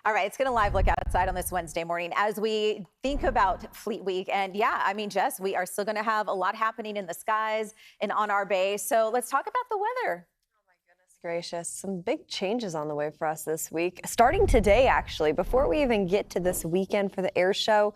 All right, it's going to live look outside on this Wednesday morning as we think about Fleet Week. And yeah, I mean, Jess, we are still going to have a lot happening in the skies and on our bay. So let's talk about the weather. Gracious. Some big changes on the way for us this week. Starting today, actually, before we even get to this weekend for the air show,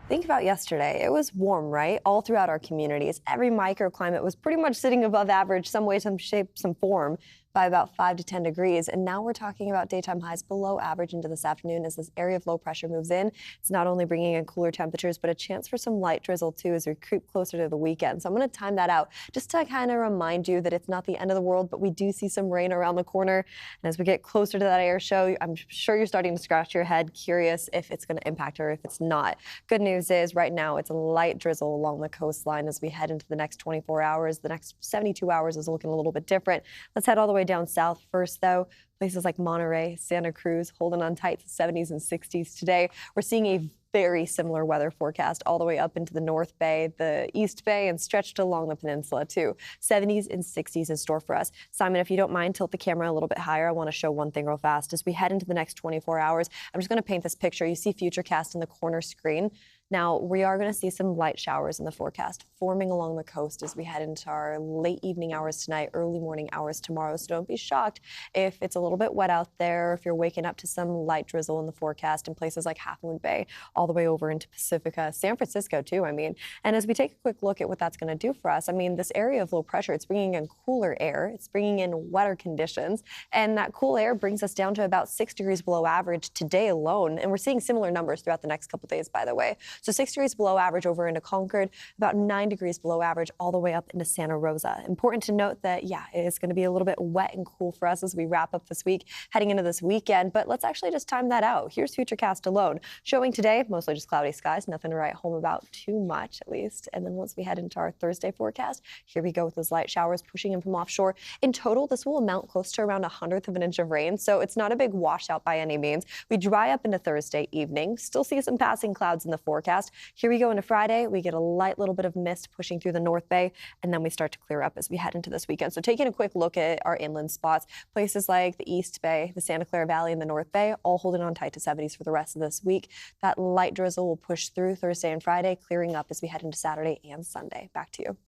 think about yesterday. It was warm, right? All throughout our communities. Every microclimate was pretty much sitting above average, some way, some shape, some form, by about 5 to 10 degrees. And now we're talking about daytime highs below average into this afternoon as this area of low pressure moves in. It's not only bringing in cooler temperatures, but a chance for some light drizzle too as we creep closer to the weekend. So I'm going to time that out just to kind of remind you that it's not the end of the world, but we do see some rain around the corner. And as we get closer to that air show, I'm sure you're starting to scratch your head, curious if it's going to impact or if it's not. Good news is right now it's a light drizzle along the coastline as we head into the next 24 hours. The next 72 hours is looking a little bit different. Let's head all the way down south first, though. Places like Monterey, Santa Cruz, holding on tight to 70s and 60s today. We're seeing a very similar weather forecast all the way up into the North Bay, the East Bay, and stretched along the peninsula, too. 70s and 60s in store for us. Simon, if you don't mind, tilt the camera a little bit higher. I want to show one thing real fast. As we head into the next 24 hours, I'm just going to paint this picture. You see Futurecast in the corner screen. Now, we are going to see some light showers in the forecast forming along the coast as we head into our late evening hours tonight, early morning hours tomorrow. So don't be shocked if it's a little bit wet out there, if you're waking up to some light drizzle in the forecast in places like Half Moon Bay, all the way over into Pacifica, San Francisco too, I mean. And as we take a quick look at what that's going to do for us, I mean, this area of low pressure, it's bringing in cooler air, it's bringing in wetter conditions, and that cool air brings us down to about 6 degrees below average today alone. And we're seeing similar numbers throughout the next couple days, by the way. So 6 degrees below average over into Concord, about 9 degrees below average all the way up into Santa Rosa. Important to note that, yeah, it is going to be a little bit wet and cool for us as we wrap up this week, heading into this weekend. But let's actually just time that out. Here's Futurecast alone. Showing today, mostly just cloudy skies, nothing to write home about too much, at least. And then once we head into our Thursday forecast, here we go with those light showers pushing in from offshore. In total, this will amount close to around 1/100 of an inch of rain, so it's not a big washout by any means. We dry up into Thursday evening, still see some passing clouds in the forecast. Here we go into Friday. We get a light little bit of mist pushing through the North Bay, and then we start to clear up as we head into this weekend. So taking a quick look at our inland spots, places like the East Bay, the Santa Clara Valley, and the North Bay, all holding on tight to 70s for the rest of this week. That light drizzle will push through Thursday and Friday, clearing up as we head into Saturday and Sunday. Back to you.